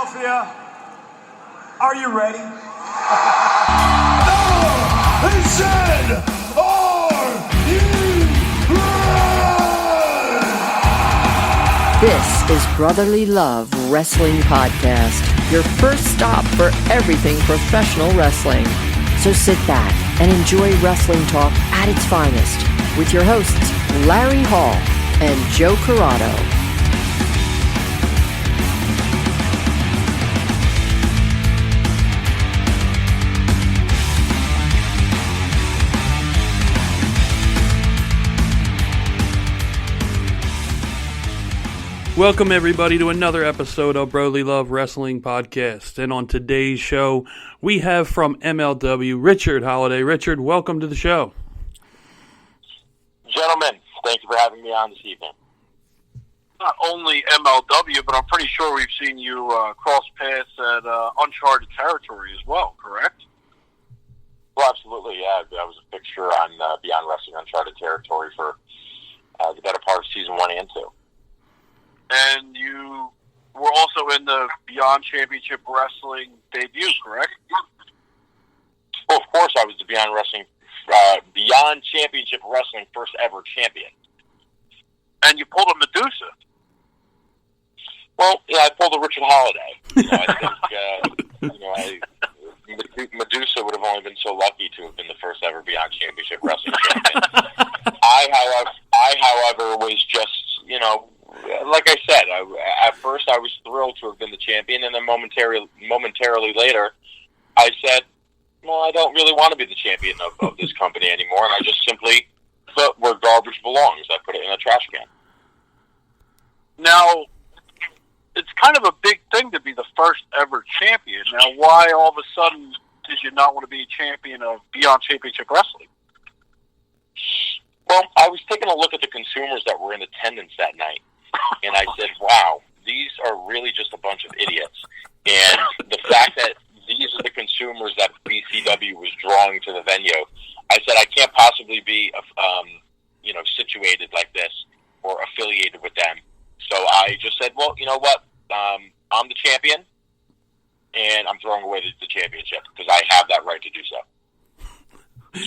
Philadelphia, are you ready? He said, are you ready? This is Brotherly Love Wrestling Podcast, your first stop for everything professional wrestling. So sit back and enjoy wrestling talk at its finest with your hosts, Larry Hall and Joe Corrado. Welcome, everybody, to another episode of Brotherly Love Wrestling Podcast. And on today's show, we have from MLW, Richard Holliday. Richard, welcome to the show. Gentlemen, thank you for having me on this evening. Not only MLW, but I'm pretty sure we've seen you cross paths at uncharted territory as well, correct? Well, absolutely, yeah. I was a fixture on Beyond Wrestling Uncharted Territory for the better part of Season 1 and 2. And you were also in the Beyond Championship Wrestling debut, correct? Well, of course, I was the Beyond Championship Wrestling first ever champion. And you pulled a Medusa. Well, yeah, I pulled a Richard Holliday. I think Medusa would have only been so lucky to have been the first ever Beyond Championship Wrestling champion. I, however, was just, like I said, at first I was thrilled to have been the champion, and then momentarily later, I said, well, I don't really want to be the champion of this company anymore, and I just simply put where garbage belongs. I put it in a trash can. Now, it's kind of a big thing to be the first ever champion. Now, why all of a sudden did you not want to be champion of Beyond Championship Wrestling? Well, I was taking a look at the consumers that were in attendance that night, and I said, wow, these are really just a bunch of idiots. And the fact that these are the consumers that BCW was drawing to the venue, I said, I can't possibly be, situated like this or affiliated with them. So I just said, well, you know what? I'm the champion, and I'm throwing away the championship because I have that right to do so.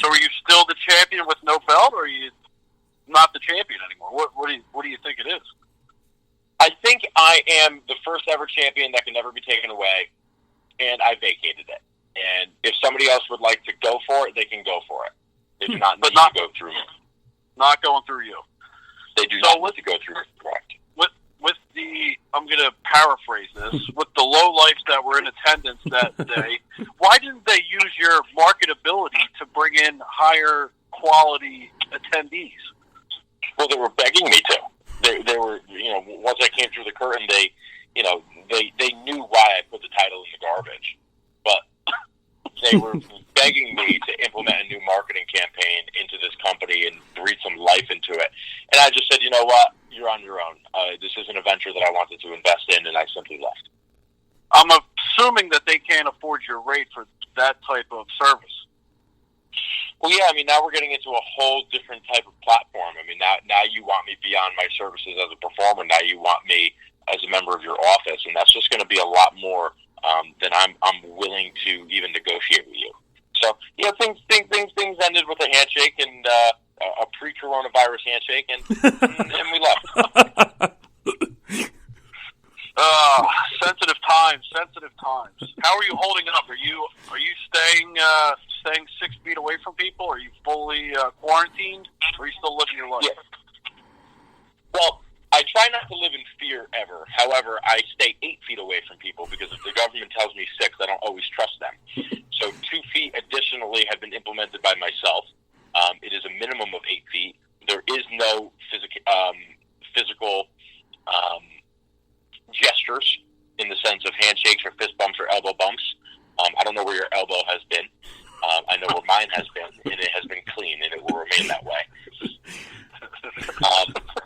So are you still the champion with no belt, or are you not the champion anymore? What do you think it is? I think I am the first ever champion that can never be taken away, and I vacated it. And if somebody else would like to go for it, they can go for it. They do not need to go through me. Not going through you. They do not need to go through me, correct. With the, I'm going to paraphrase this, with the lowlifes that were in attendance that day, why didn't they use your marketability to bring in higher quality attendees? Well, they were begging me to. They were, once I came through the curtain, they knew why I put the title in the garbage. But they were begging me to implement a new marketing campaign into this company and breathe some life into it. And I just said, you know what? You're on your own. This isn't a venture that I wanted to invest in, and I simply left. I'm assuming that they can't afford your rate for that type of service. Well, yeah, now we're getting into a whole different type of platform. Now you want me beyond my services as a performer. Now you want me as a member of your office, and that's just going to be a lot more than I'm willing to even negotiate with you. So, yeah, things ended with a handshake and a pre-coronavirus handshake, and we left. Sensitive times. How are you holding up? Are you staying 6 feet away from people? Are you fully quarantined? Or are you still living your life? Yeah. Well, I try not to live in fear ever. However, I stay 8 feet away from people because if the government tells me 6, I don't always trust them. So 2 feet additionally have been implemented by myself. It is a minimum of 8 feet. There is no physical gestures in the sense of handshakes or fist bumps or elbow bumps. I don't know where your elbow has been. I know where mine has been, and it has been clean, and it will remain that way.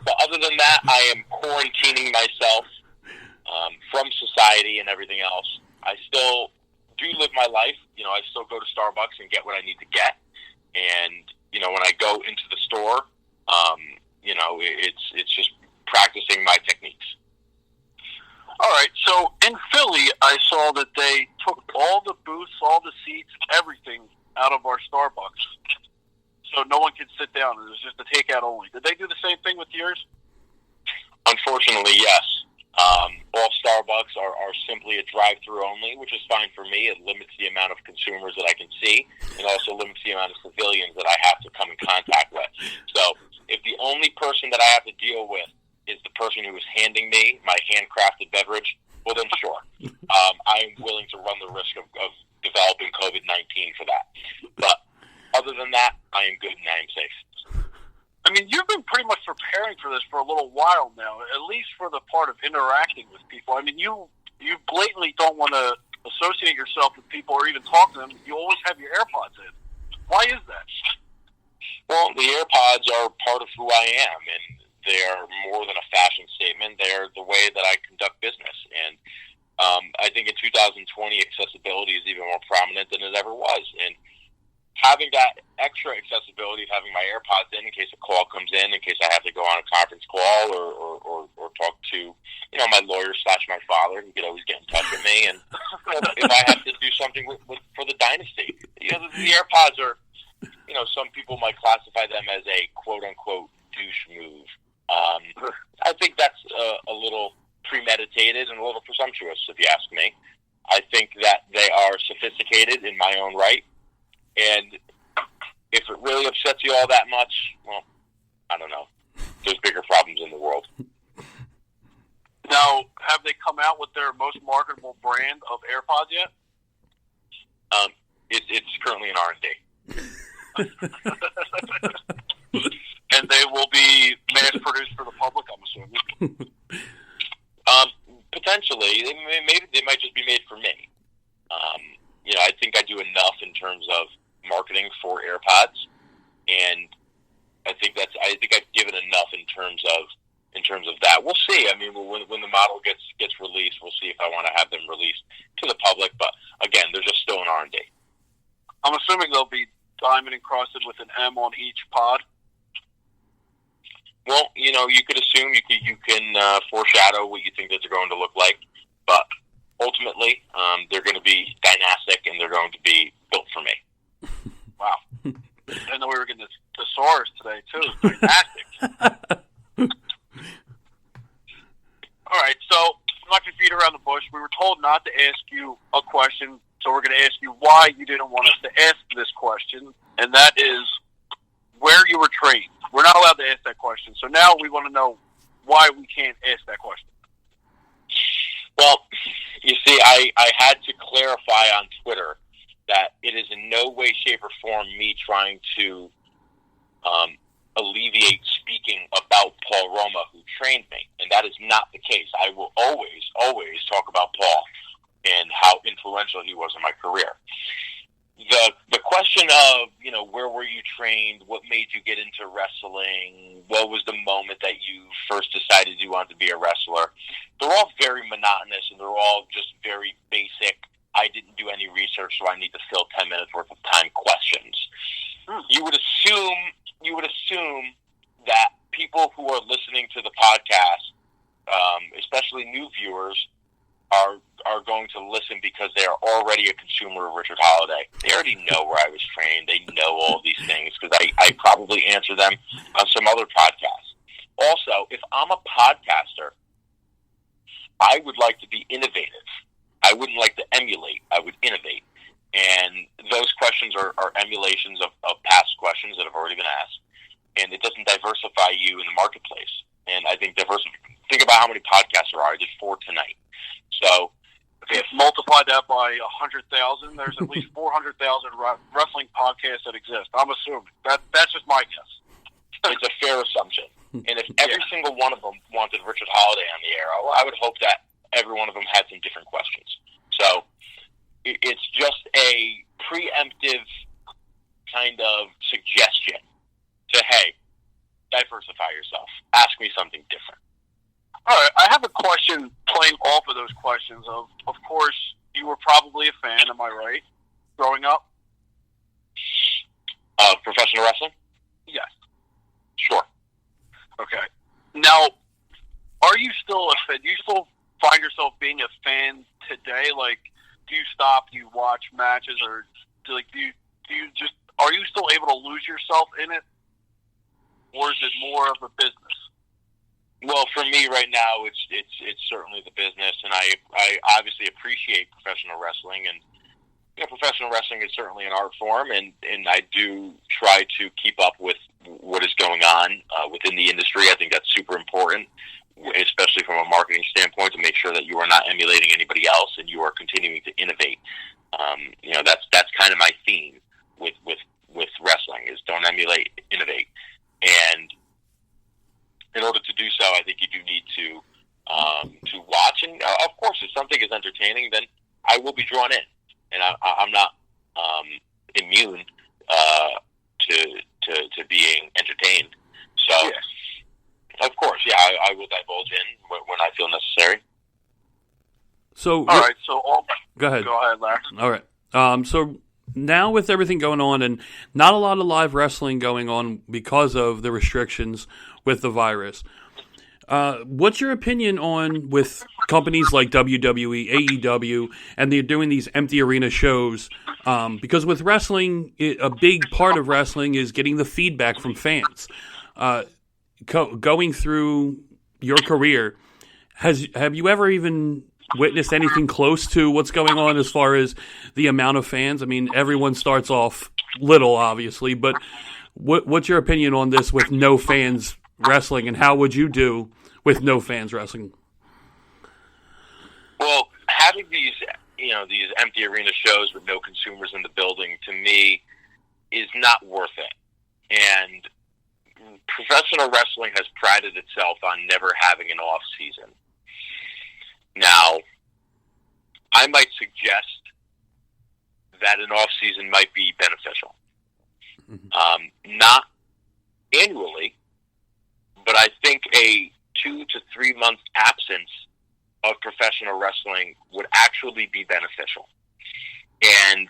But other than that, I am quarantining myself from society and everything else. I still do live my life. I still go to Starbucks and get what I need to get. And, when I go into the store, it's just practicing my techniques. All right, so in Philly, I are simply a drive-through only, which is fine for me. It limits the amount of consumers that I can see, and also limits the amount of civilians that I have to come in contact with. So if the only person that I have to deal with is the person who is handing me my handcrafted beverage, well then sure. I am willing to run the risk of developing COVID-19 for that. But other than that, I am good and I am safe. I mean, you've been pretty much preparing for this for a little while now, at least for the part of interacting with people. I mean, you blatantly don't want to associate yourself with people or even talk to them. You always have your AirPods in. Why is that? Well, the AirPods are part of who I am, and they are more than a fashion statement. They are the way that I conduct business. And I think in 2020, accessibility is even more prominent than it ever was. And having that extra accessibility of having my AirPods in case a call comes in case I have to go on a conference call or talk to, my lawyer / my father, who could always get in touch with me. And if I have to do something for the dynasty, the AirPods are, some people might classify them as a quote-unquote douche move. I think that's a little premeditated and a little presumptuous, if you ask me. I think that they are sophisticated in my own right. And if it really upsets you all that much, well, I don't know. There's bigger problems in the world. Now, have they come out with their most marketable brand of AirPods yet? It's currently in R&D. And they will be mass-produced for the public, I'm assuming. Potentially. Maybe they might just be made for me. I think I do enough in terms of marketing for AirPods, and I think I've given enough in terms of that. We'll see. I mean, when the model gets released, we'll see if I want to have them released to the public. But again, they're just still in R&D. I'm assuming they'll be diamond encrusted with an M on each pod. Well, you could assume you can foreshadow what you think that they're going to look like, but ultimately, they're going to be dynastic and they're going to be built for me. Wow. I didn't know we were getting the thesaurus today, too. Dynastic. All right, so not to beat around the bush. We were told not to ask you a question, so we're going to ask you why you didn't want us to ask this question, and that is where you were trained. We're not allowed to ask that question, so now we want to know why we can't ask that question. Well, you see, I had to clarify on Twitter that it is in no way, shape, or form me trying to alleviate speaking about Paul Roma, who trained me, and that is not the case. I will always, always talk about Paul and how influential he was in my career. The question of, where were you trained? What made you get into wrestling? What was the moment that you first decided you wanted to be a wrestler? They're all very monotonous and they're all just very basic. I didn't do any research, so I need to fill 10 minutes worth of time questions. You would assume that people who are listening to the podcast, especially new viewers, are going to listen because they are already a consumer of Richard Holliday. They already know where I was trained. They know all these things because I probably answer them on some other podcasts. Also, if I'm a podcaster, I would like to be innovative. I wouldn't like to emulate. I would innovate. And those questions are emulations of past questions that have already been asked. And it doesn't diversify you in the marketplace. And I think think about how many podcasts there are. I did 4 tonight. So if multiply that by 100,000, there's at least 400,000 wrestling podcasts that exist. I'm assuming. That's just my guess. It's a fair assumption. And if every single one of them wanted Richard Holliday on the air, I would hope that every one of them had some different questions. So it's just a preemptive kind of suggestion to, hey, diversify yourself. Ask me something different. All right, I have a question playing off of those questions. Of course, you were probably a fan, am I right, growing up? Professional wrestling? Yes. Sure. Okay. Now, are you still a fan? Do you still find yourself being a fan today? Like, do you stop, do you watch matches, or do you just, are you still able to lose yourself in it? Or is it more of a business? Well, for me right now, it's certainly the business, and I obviously appreciate professional wrestling, and professional wrestling is certainly an art form, and I do try to keep up with what is going on within the industry. I think that's super important, especially from a marketing standpoint, to make sure that you are not emulating anybody else and you are continuing to innovate. That's kind of my theme with wrestling is don't emulate, innovate, and in order to do so, I think you do need to watch, and of course, if something is entertaining, then I will be drawn in, and I'm not immune to being entertained. So, yes. Of course, I will divulge in when I feel necessary. So, all right. So, go ahead. Go ahead, Larry. All right. So now with everything going on, and not a lot of live wrestling going on because of the restrictions with the virus. What's your opinion on with companies like WWE, AEW, and they're doing these empty arena shows? Because with wrestling, a big part of wrestling is getting the feedback from fans. Going through your career, have you ever even witnessed anything close to what's going on as far as the amount of fans? I mean, everyone starts off little, obviously, but what's your opinion on this with no fans wrestling, and how would you do with no fans wrestling? Well, having these empty arena shows with no consumers in the building, to me, is not worth it. And professional wrestling has prided itself on never having an off season. Now, I might suggest that an off season might be beneficial. Not annually, but I think a 2 to 3 month absence of professional wrestling would actually be beneficial. And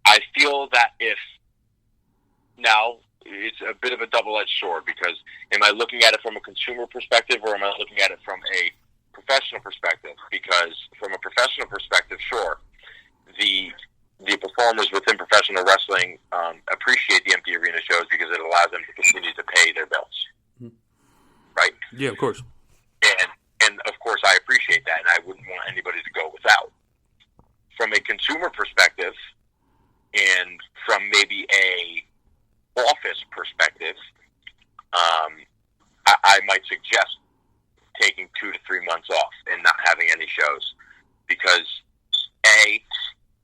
I feel that now it's a bit of a double-edged sword, because am I looking at it from a consumer perspective, or am I looking at it from a professional perspective? Because from a professional perspective, sure, the performers within professional wrestling appreciate the empty arena shows because it allows them to continue to pay their bills. Right? Yeah, of course. And of course, I appreciate that, and I wouldn't want anybody to go without. From a consumer perspective, and from maybe a office perspective, I might suggest taking 2 to 3 months off and not having any shows, because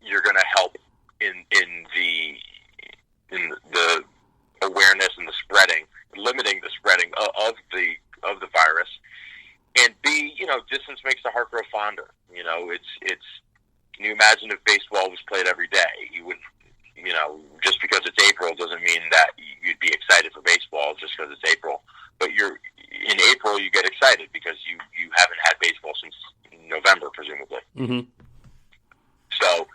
you're going to help in the awareness and the spreading, limiting the spreading of the virus, and B, distance makes the heart grow fonder. It's. Can you imagine if baseball was played every day? You wouldn't. Just because it's April doesn't mean that you'd be excited for baseball just because it's April. But in April you get excited because you haven't had baseball since November, presumably. Mm-hmm. So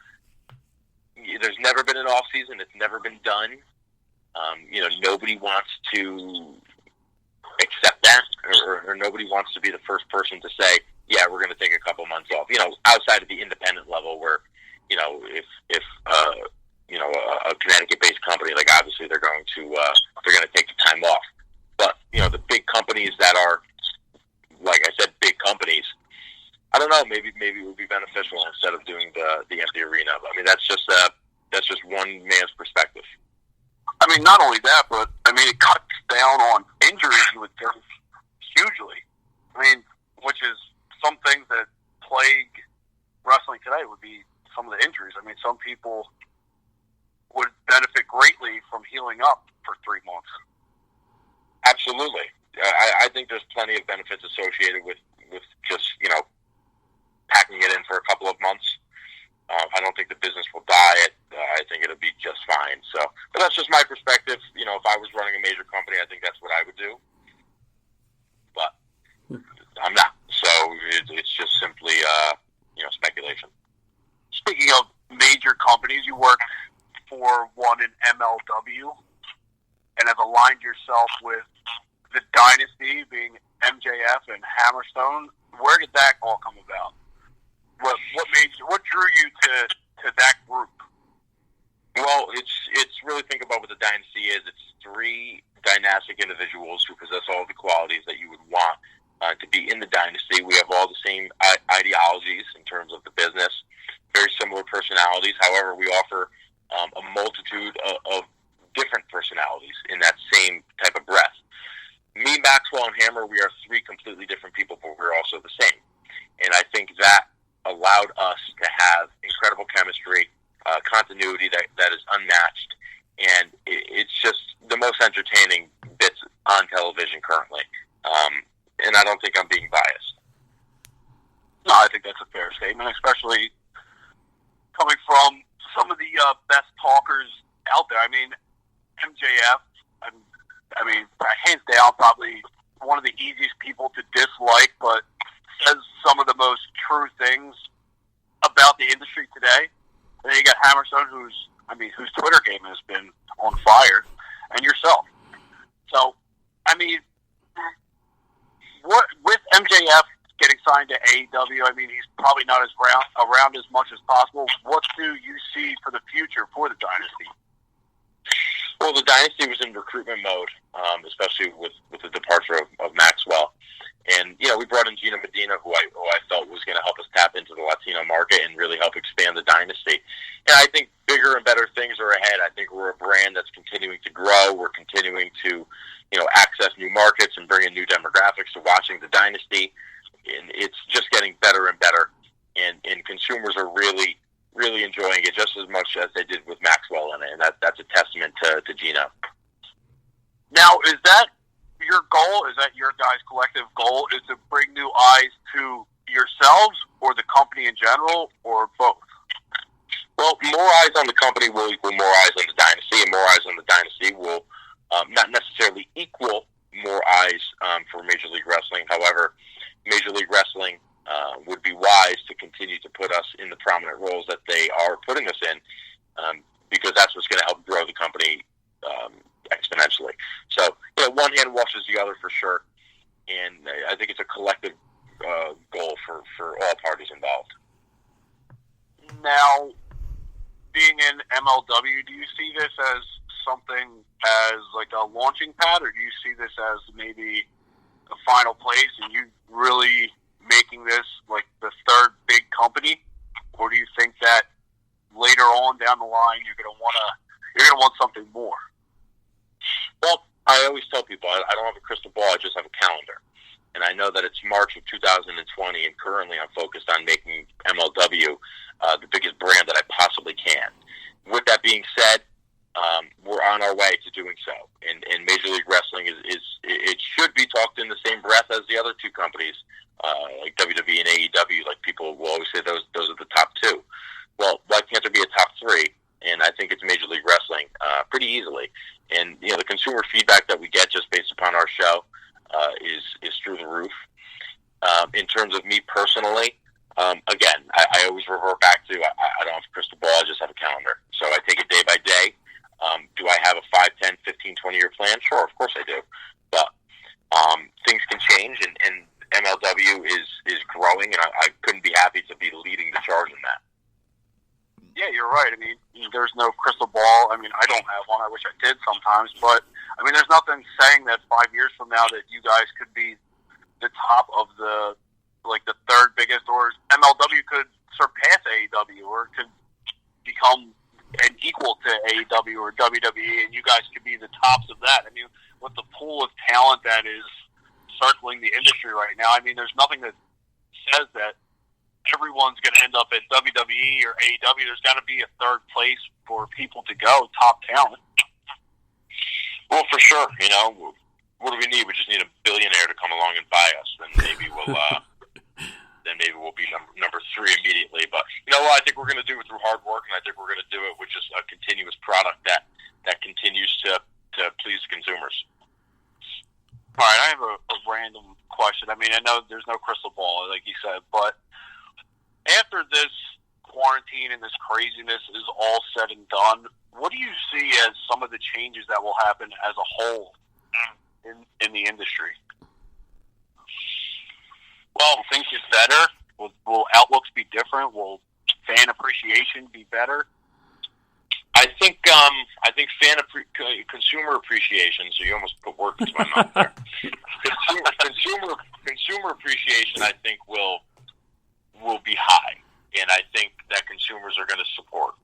there's never been an off season. It's never been done. Nobody wants to accept that, or nobody wants to be the first person to say, yeah, we're going to take a couple months off. Outside of the independent level, where if a Connecticut-based company, like, obviously they're going to take the time off. But the big companies that are, like I said, big companies, I don't know. Maybe it would be beneficial instead of doing the empty arena. I mean, that's just one man's perspective. I mean, not only that, but it cuts down on injuries, you would think, hugely. I mean, which is some things that plague wrestling today would be some of the injuries. I mean, some people would benefit greatly from healing up for 3 months. Absolutely. I think there's plenty of benefits associated with just, packing it in for a couple of months. I don't think the business will die. I think it'll be just fine. So, but that's just my perspective. If I was running a major company, I think that's what I would do. But I'm not. So it's just simply, speculation. Speaking of major companies, you work for one in MLW and have aligned yourself with the Dynasty, being MJF and Hammerstone. Where did that all come about? What drew you to that group? Well, it's really, think about what the Dynasty is. It's 3 dynastic individuals who possess all the qualities that you would want to However, we offer a multitude of different personalities in that same type of breath. Me, Maxwell, and Hammer, we are three completely different people, but we're also the same. And I think that allowed us to have incredible chemistry, continuity that is unmatched, and it's just the most entertaining bits on television currently. And I don't think I'm being biased. No, I think that's a fair statement, especially coming from some of the best talkers out there. I mean, MJF, I mean, hands down, probably one of the easiest people to dislike, but says some of the most true things about the industry today. And then you got Hammerstone, whose Twitter game has been on fire, and yourself. So, I mean, what with MJF getting signed to AEW, I mean, he's probably not as around as much as possible. What do you see for the future for the Dynasty? Well, the Dynasty was in recruitment mode, especially with the departure of Maxwell. And, you know, we brought in Gina Medina, who I felt was going to help us tap into the Latino market and really help expand the Dynasty. And I think bigger and better things are ahead. I think we're a brand that's continuing to grow. We're continuing to, you know, access new markets and bring in new demographics to watching the Dynasty. And it's just getting better and better. And consumers are really, really enjoying it just as much as they did with Maxwell in it. And that's a testament to Gina. Now, is that your goal? Is that your guys' collective goal, is to bring new eyes to yourselves or the company in general, or both? Well, more eyes on the company will equal more eyes on the Dynasty, and more eyes on the Dynasty will not necessarily equal more eyes for Major League Wrestling. However, Major League Wrestling would be wise to continue to put us in the prominent roles that they are putting us in, because that's what's going to help grow the company exponentially. So, you know, one hand washes the other for sure, and I think it's a collective goal for all parties involved. Now, being in MLW, do you see this as something as like a launching pad, or do you see this as maybe a final place and you really making this like the third big company, or do you think that later on down the line you're gonna want something more? Well, I always tell people I don't have a crystal ball, I just have a calendar. And I know that it's March of 2020, and currently I'm focused on making MLW the biggest brand that I possibly can. With that being said, we're on our way to doing so. And Major League Wrestling it should be talked in the same breath as the other two companies, like WWE and AEW. Like, people will always say those are the top two. Well, why can't there be a top three? And I think it's Major League Wrestling pretty easily. And, you know, the consumer feedback that we get just based upon our show is through the roof. In terms of me personally, again, I always revert back to I don't have a crystal ball, I just have a calendar. So I take it day by day. Do I have a 5, 10, 15, 20-year plan? Sure, of course I do. But things can change, and MLW is growing, and I couldn't be happy to be leading the charge in that. Yeah, you're right. I mean, there's no crystal ball. I mean, I don't have one. I wish I did sometimes. But, I mean, there's nothing saying that 5 years from now that you guys could be the top of the third biggest, or MLW could surpass AEW, or could become an equal to AEW or WWE, and you guys could be the tops of that. I mean, with the pool of talent that is circling the industry right now, I mean, there's nothing that says that everyone's going to end up at WWE or AEW. There's got to be a third place for people to go, top talent. Well, for sure. You know, what do we need? We just need a billionaire to come along and buy us. Then maybe we'll be number 3 immediately. But you know what? I think we're going to do it through hard work, and I think we're going to do it with just a continuous product that continues to please consumers. All right, I have a random question. I mean, I know there's no crystal ball, like you said, but after this quarantine and this craziness is all said and done, what do you see as some of the changes that will happen as a whole in the industry? Well, things get better. Will outlooks be different? Will fan appreciation be better? I think consumer appreciation. So you almost put words into my mouth there. Consumer appreciation, I think, will be high, and I think that consumers are going to support.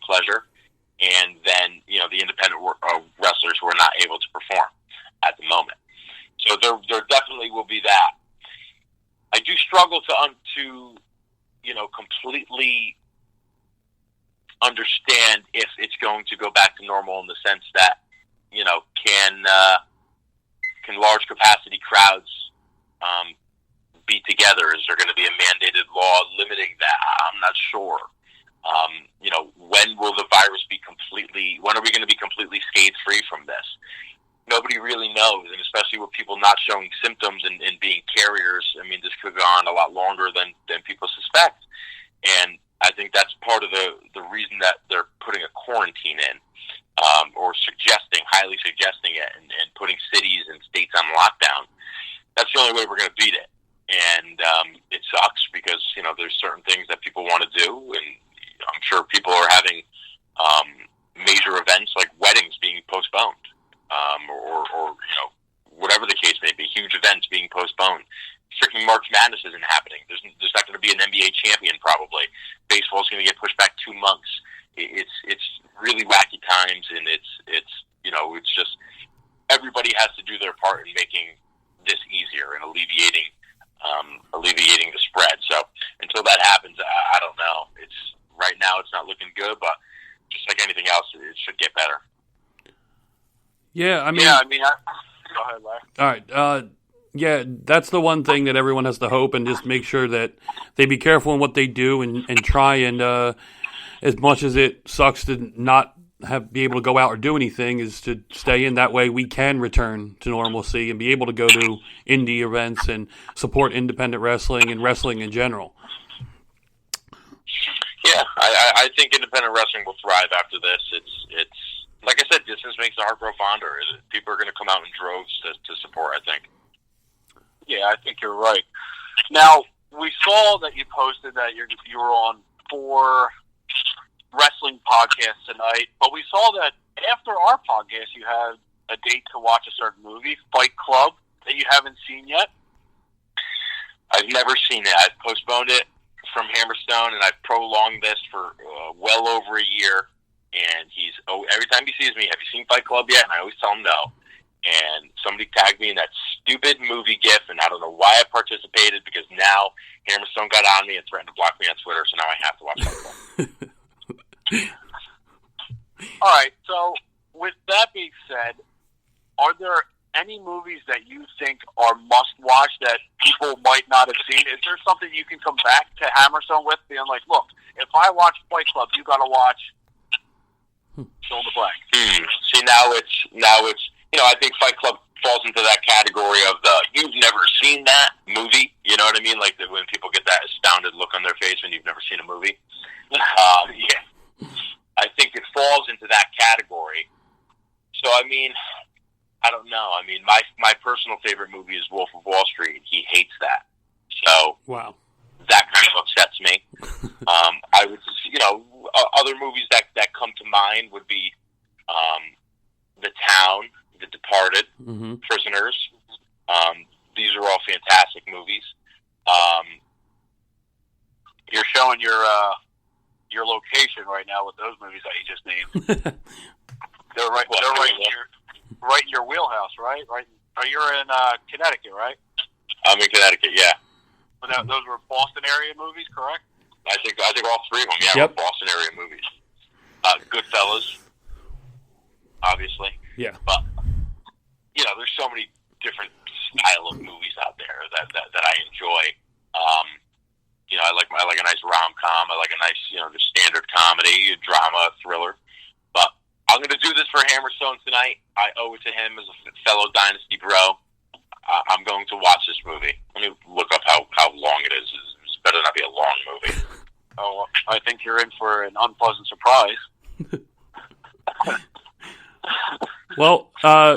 pleasure, and then the independent wrestlers who are not able to perform at the moment. So there definitely will be that. I do struggle to completely understand if it's going to go back to normal in the sense that can large capacity crowds be together? Is there going to be a mandated law limiting that? I'm not sure. When will the virus be when are we going to be completely scathe-free from this? Nobody really knows, and especially with people not showing symptoms and being carriers, I mean, this could go on a lot longer than people suspect. And I think that's part of the reason that they're putting a quarantine in, or highly suggesting it, and putting cities and states on lockdown. That's the only way we're going to beat it. And it sucks because, there's certain things that people want to do, and I'm sure people are having major events like weddings being postponed, or whatever the case may be, huge events being postponed. Freaking March Madness isn't happening. There's not going to be an NBA champion probably. Baseball's going to get pushed back 2 months. It's really wacky times, and it's just everybody has to do their part in making this easier and alleviating the spread. So until that happens, I don't know. Right now it's not looking good, but just like anything else, it should get better. Yeah, I mean, go ahead, Larry. All right. Yeah, that's the one thing that everyone has to hope and just make sure that they be careful in what they do and try and, as much as it sucks to not be able to go out or do anything, is to stay in. That way we can return to normalcy and be able to go to indie events and support independent wrestling and wrestling in general. Yeah, I think independent wrestling will thrive after this. It's like I said, distance makes the heart grow fonder. People are going to come out in droves to support, I think. Yeah, I think you're right. Now, we saw that you posted that you were on 4 wrestling podcasts tonight, but we saw that after our podcast, you had a date to watch a certain movie, Fight Club, that you haven't seen yet. I've never seen it. I've postponed it from Hammerstone, and I've prolonged this for well over a year. And every time he sees me, have you seen Fight Club yet? And I always tell him no. And somebody tagged me in that stupid movie GIF, and I don't know why I participated, because now Hammerstone got on me and threatened to block me on Twitter, so now I have to watch Fight Club. All right, so with that being said, are there any movies that you think are must-watch that people might not have seen? Is there something you can come back to Hammerstone with, being like, look, if I watch Fight Club, you got to watch fill in the blank? See, now it's I think Fight Club falls into that category of you've never seen that movie. You know what I mean? Like when people get that astounded look on their face when you've never seen a movie. Yeah, I think it falls into that category. So I mean, I don't know. I mean, my personal favorite movie is Wolf of Wall Street. He hates that. So wow, that kind of upsets me. I would, other movies that come to mind would be The Town, The Departed, Prisoners. These are all fantastic movies. You're showing your location right now with those movies that you just named. They're right in your wheelhouse, right? Right. You're in Connecticut, right? I'm in Connecticut, yeah. But those were Boston area movies, correct? I think all 3 of them, yeah, yep. were Boston area movies. Goodfellas, obviously. Yeah. But there's so many different style of movies out there that I enjoy. I like a nice rom-com. I like a nice, just standard comedy, drama, thriller. But I'm going to do this for Hammerstone tonight. I owe it to him as a fellow Dynasty bro. I'm going to watch this movie. Let me look up how long it is. It better not be a long movie. Oh, I think you're in for an unpleasant surprise. Well,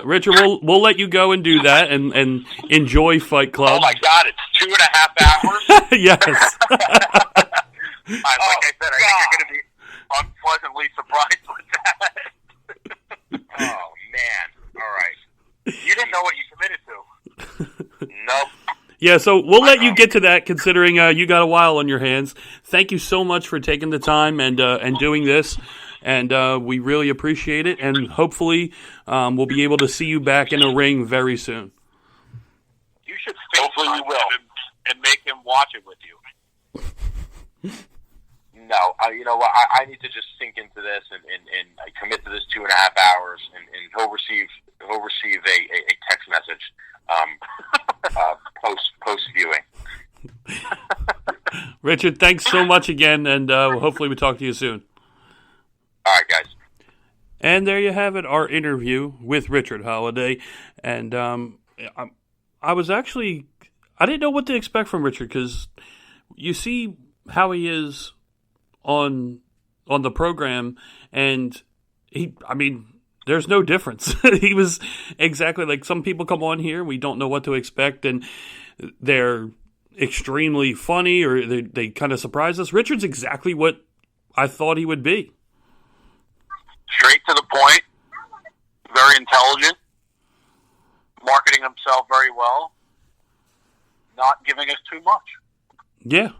Richard, we'll let you go and do that and enjoy Fight Club. Oh my God, it's 2.5 hours. Yes. Like I said, I think you're going to be unpleasantly surprised with that. Oh man! All right. You didn't know what you committed to. Nope. Yeah, so we'll let you get to that, considering you got a while on your hands. Thank you so much for taking the time and doing this. and we really appreciate it. And hopefully, we'll be able to see you back in a ring very soon. You should FaceTime him and make him watch it with you. No, you know what? I need to just sink into this and I commit to this 2.5 hours, and he'll receive a text message post viewing. Richard, thanks so much again, and hopefully we talk to you soon. All right, guys. And there you have it, our interview with Richard Holliday. And I didn't know what to expect from Richard, because you see how he is on the program, and there's no difference. He was exactly like some people come on here, we don't know what to expect, and they're extremely funny, or they kind of surprise us. Richard's exactly what I thought he would be. Straight to the point, very intelligent, marketing himself very well, not giving us too much. Yeah.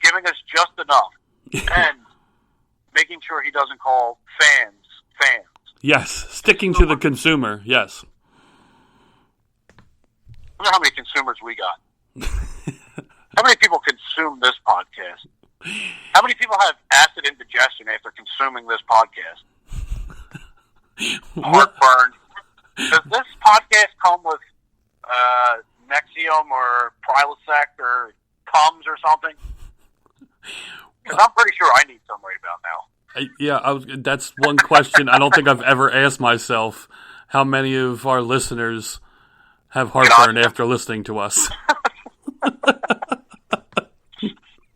Giving us just enough. And making sure he doesn't call fans. Yes, sticking to the consumer, yes. I wonder how many consumers we got. How many people consume this podcast? How many people have acid indigestion after consuming this podcast? Heartburn. Does this podcast come with Nexium or Prilosec or Tums or something? Because I'm pretty sure I need some right about now. That's one question I don't think I've ever asked myself. How many of our listeners have heartburn after listening to us?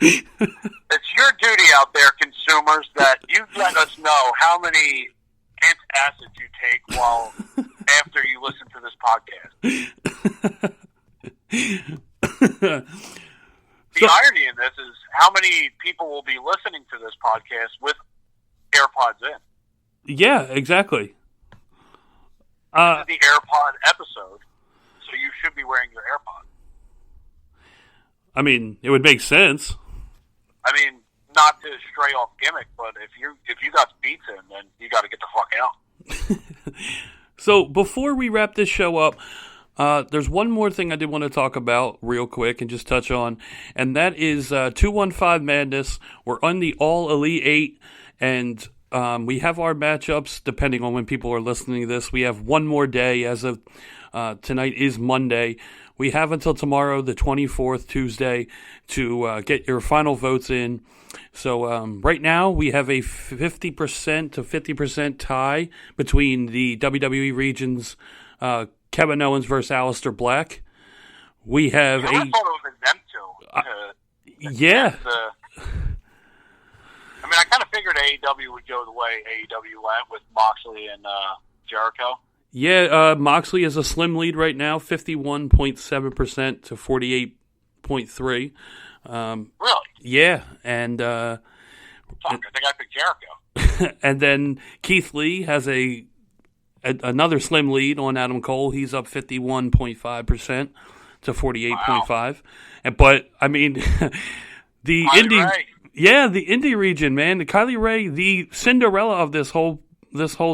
It's your duty out there, consumers, that you let us know how many antacids you take while after you listen to this podcast. The irony in this is how many people will be listening to this podcast with AirPods in. Yeah, exactly. This is the AirPod episode, so you should be wearing your AirPods. I mean, it would make sense. I mean, not to stray off gimmick, but if you got Beats in, then you got to get the fuck out. So before we wrap this show up, there's one more thing I did want to talk about real quick and just touch on, and that is 215 Madness. We're on the All Elite 8, and we have our matchups depending on when people are listening to this. We have one more day as of tonight is Monday. We have until tomorrow, the 24th, Tuesday, to get your final votes in. So right now we have a 50% to 50% tie between the WWE regions, Kevin Owens versus Aleister Black. We have I thought it was in them two. Yeah. I mean, I kind of figured AEW would go the way AEW went with Moxley and Jericho. Yeah, Moxley is a slim lead right now, 51.7% to 48.3%. Really? Yeah, and Fuck, I think I picked Jericho. and then Keith Lee has another slim lead on Adam Cole. He's up 51.5% to 48.5%. Wow. But I mean, the indie region, man, the Kylie Ray, the Cinderella of this whole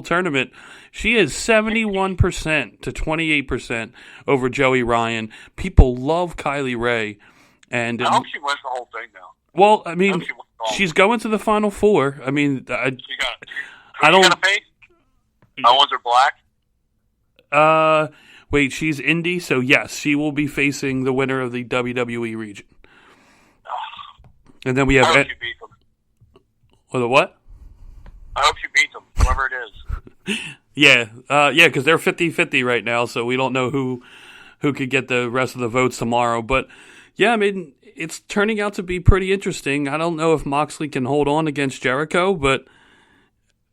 tournament. She is 71% to 28% over Joey Ryan. People love Kylie Ray. And I hope she wins the whole thing now. Well, I mean, she's going to the Final Four. I mean, I don't. Got a face? Owens or Black? Wait, she's indie, so yes, she will be facing the winner of the WWE region. And then we have. I hope she beats them. The what? I hope she beats them, whoever it is. Yeah, because they're 50-50 right now, so we don't know who could get the rest of the votes tomorrow. But yeah, I mean, it's turning out to be pretty interesting. I don't know if Moxley can hold on against Jericho, but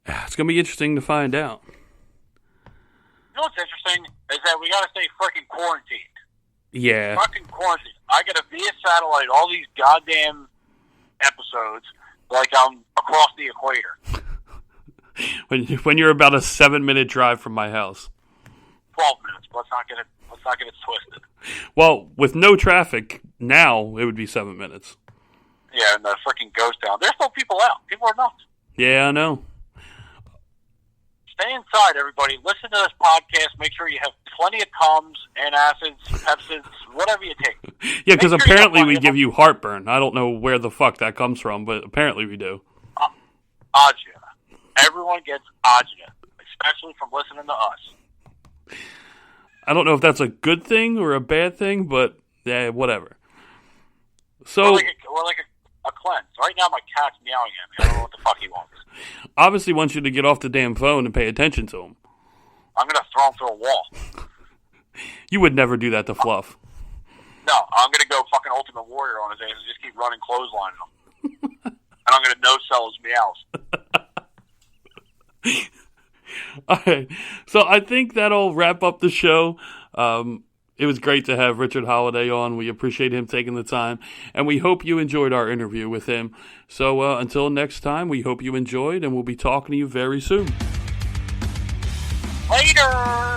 it's going to be interesting to find out. You know what's interesting is that we got to stay freaking quarantined. Yeah. Fucking quarantined. I got to via satellite all these goddamn episodes like I'm across the equator. When you're about a 7-minute drive from my house. 12 minutes. Let's not get it twisted. Well, with no traffic now, it would be 7 minutes. Yeah, and the freaking ghost town. There's still people out. People are nuts. Yeah, I know. stay inside, everybody. Listen to this podcast. Make sure you have plenty of Tums, antacids, Pepsids, whatever you take. Yeah, because Make sure apparently you we give you heartburn. I don't know where the fuck that comes from, but apparently we do. Agita. Everyone gets agita, especially from listening to us. I don't know if that's a good thing or a bad thing, but yeah, whatever. So We're like a cleanse. Right now my cat's meowing at me. I don't know what the fuck he wants. obviously wants you to get off the damn phone and pay attention to him. I'm going to throw him through a wall. You would never do that to Fluff. No, I'm going to go fucking Ultimate Warrior on his ass and just keep running clotheslining him. And I'm going to no-sell his meows. All right. So I think that'll wrap up the show. It was great to have Richard Holliday on. We appreciate him taking the time, and we hope you enjoyed our interview with him. So until next time, we hope you enjoyed, and we'll be talking to you very soon. Later!